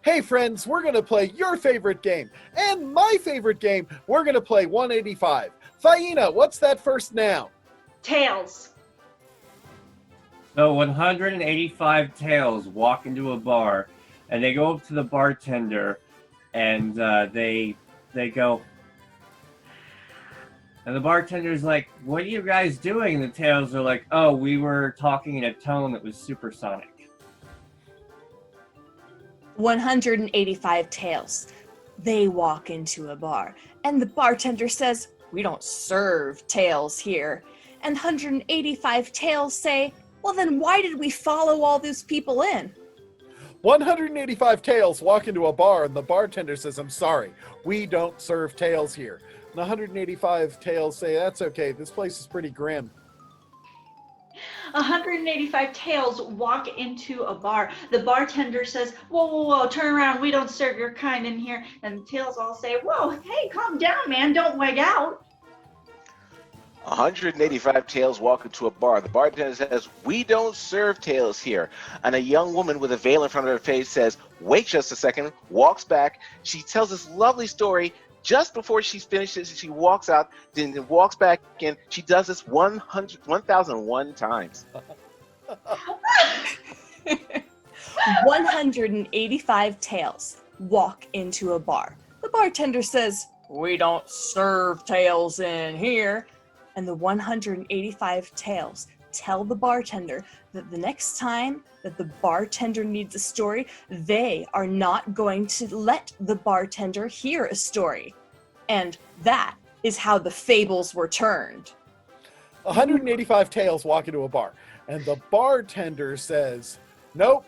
Hey friends, we're going to play your favorite game and my favorite game. We're going to play 185. Faina, what's that first noun? Tails. So 185 tails walk into a bar, and they go up to the bartender, and they go, and the bartender's like, "What are you guys doing?" And the tails are like, "Oh, we were talking in a tone that was supersonic." 185 tails. They walk into a bar, and the bartender says, "We don't serve tails here." And 185 tails say, "Well, then why did we follow all those people in?" 185 tails walk into a bar and the bartender says, "I'm sorry, we don't serve tails here." And 185 tails say, "That's okay, this place is pretty grim." 185 tails walk into a bar. The bartender says, "Whoa, whoa, whoa, turn around. We don't serve your kind in here." And the tails all say, "Whoa, hey, calm down, man. Don't wig out." 185 tails walk into a bar. The bartender says, "We don't serve tails here." And a young woman with a veil in front of her face says, "Wait just a second," walks back. She tells this lovely story. Just before she finishes, she walks out, then walks back in. She does this 1,001 times. 185 tails walk into a bar. The bartender says, "We don't serve tails in here." And the 185 tails tell the bartender that the next time that the bartender needs a story, they are not going to let the bartender hear a story. And that is how the fables were turned. 185 tails walk into a bar and the bartender says, "Nope,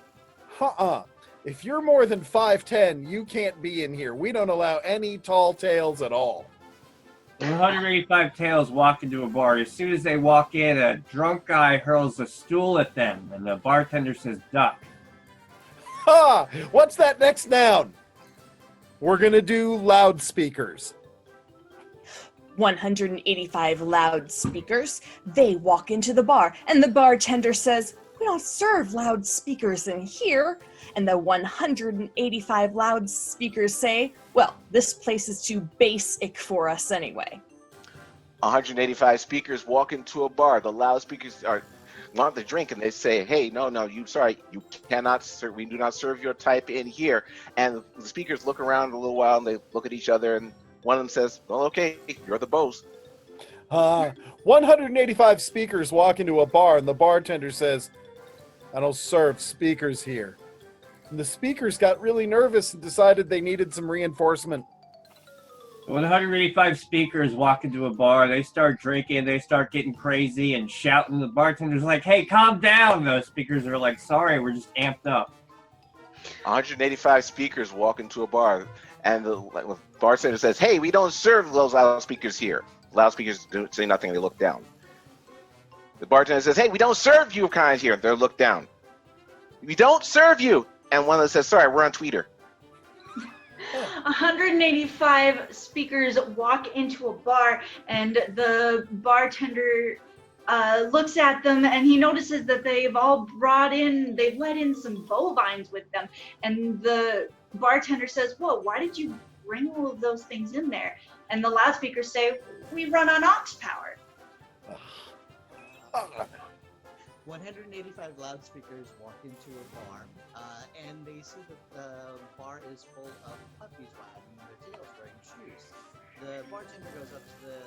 if you're more than 5'10", you can't be in here. We don't allow any tall tales at all." 185 tails walk into a bar. As soon as they walk in, a drunk guy hurls a stool at them, and the bartender says, "Duck." Ha! What's that next noun? We're going to do loudspeakers. 185 loudspeakers. They walk into the bar, and the bartender says, "We don't serve loudspeakers in here." And the 185 loudspeakers say, "Well, this place is too basic for us anyway." 185 speakers walk into a bar. The loudspeakers want the drink, and they say, "Hey, no, you cannot serve. We do not serve your type in here." And the speakers look around a little while, and they look at each other, and one of them says, "Well, okay, you're the boss." 185 speakers walk into a bar and the bartender says, "I don't serve speakers here." And the speakers got really nervous and decided they needed some reinforcement. 185 speakers walk into a bar. They start drinking. They start getting crazy and shouting. The bartender's like, "Hey, calm down." Those speakers are like, "Sorry, we're just amped up." 185 speakers walk into a bar, and the bartender says, "Hey, we don't serve those loudspeakers here." Loudspeakers don't say nothing. They look down. The bartender says, "Hey, we don't serve you kind here." They look down. "We don't serve you." And one of them says, "Sorry, we're on Twitter." 185 speakers walk into a bar, and the bartender looks at them, and he notices that they've let in some bovines with them. And the bartender says, "Whoa, why did you bring all of those things in there?" And the loudspeakers say, "We run on ox power." 185 loudspeakers walk into a bar, and they see that the bar is full of puppies wagging their tails wearing shoes. The bartender goes up to the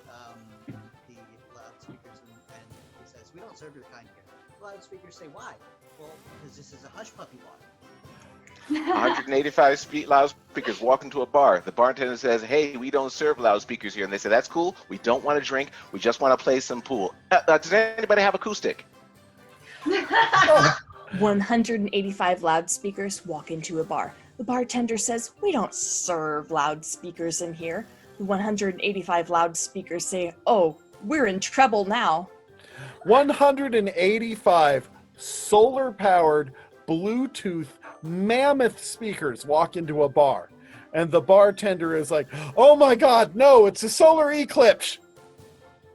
loudspeakers and he says, "We don't serve your kind here." The loudspeakers say, "Why?" "Well, because this is a hush puppy bar." 185 loudspeakers walk into a bar. The bartender says, "Hey, we don't serve loudspeakers here." And they say, "That's cool. We don't want to drink. We just want to play some pool. Does anybody have acoustic?" 185 loudspeakers walk into a bar. The bartender says, "We don't serve loudspeakers in here." The 185 loudspeakers say, "Oh, we're in trouble now." 185 solar-powered Bluetooth mammoth speakers walk into a bar. And the bartender is like, "Oh my God, no, it's a solar eclipse."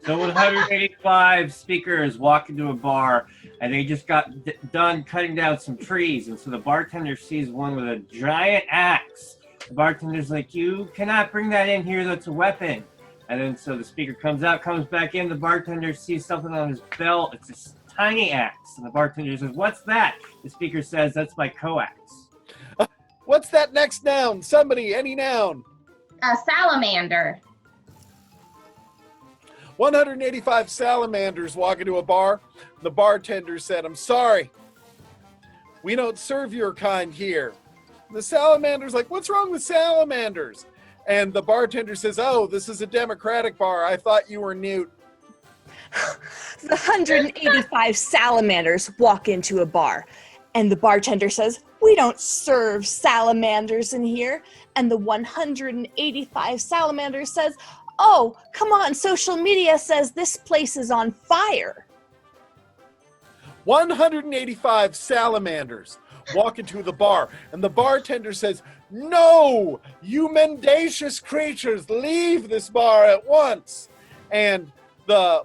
So 185 speakers walk into a bar, and they just got done cutting down some trees, and so the bartender sees one with a giant axe. The bartender's like, "You cannot bring that in here. That's a weapon." And then so the speaker comes out, comes back in. The bartender sees something on his belt. It's this tiny axe, and the bartender says, "What's that?" The speaker says, "That's my coax." What's that next noun? Somebody, any noun. A salamander. 185 salamanders walk into a bar. The bartender said, "I'm sorry. We don't serve your kind here." The salamander's like, "What's wrong with salamanders?" And the bartender says, "Oh, this is a democratic bar. I thought you were Newt." The 185 salamanders walk into a bar, and the bartender says, "We don't serve salamanders in here." And the 185 salamanders says, "Oh, come on, social media says this place is on fire." 185 salamanders walk into the bar, and the bartender says, "No, you mendacious creatures, leave this bar at once." And the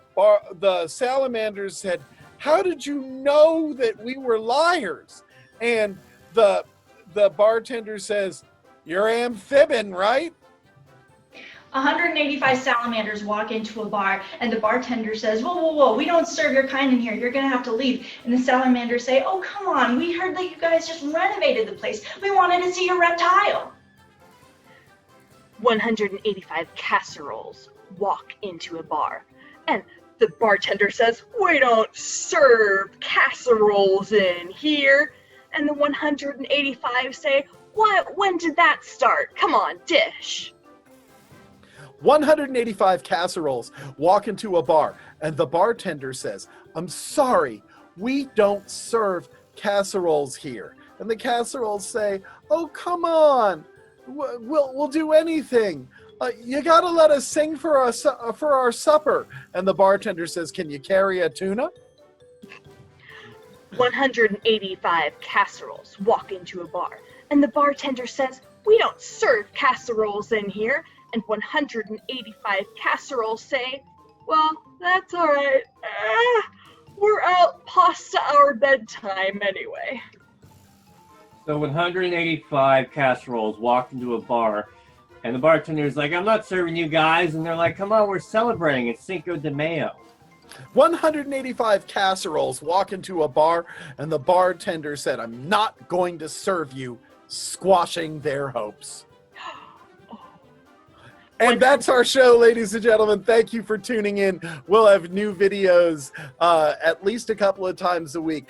salamanders said, "How did you know that we were liars?" And the bartender says, "You're amphibian, right?" 185 salamanders walk into a bar, and the bartender says, "Whoa, whoa, whoa, we don't serve your kind in here. You're going to have to leave." And the salamanders say, "Oh, come on. We heard that you guys just renovated the place. We wanted to see your reptile." 185 casseroles walk into a bar, and the bartender says, "We don't serve casseroles in here." And the 185 say, "What? When did that start? Come on, dish." 185 casseroles walk into a bar, and the bartender says, "I'm sorry, we don't serve casseroles here." And the casseroles say, "Oh, come on, we'll do anything. You gotta let us sing for our supper." And the bartender says, "Can you carry a tuna?" 185 casseroles walk into a bar, and the bartender says, "We don't serve casseroles in here." And 185 casseroles say, "Well, that's all right. We're out past our bedtime anyway." So 185 casseroles walk into a bar, and the bartender's like, "I'm not serving you guys." And they're like, "Come on, we're celebrating. It's Cinco de Mayo." 185 casseroles walk into a bar, and the bartender said, "I'm not going to serve you," squashing their hopes. And that's our show, ladies and gentlemen. Thank you for tuning in. We'll have new videos at least a couple of times a week.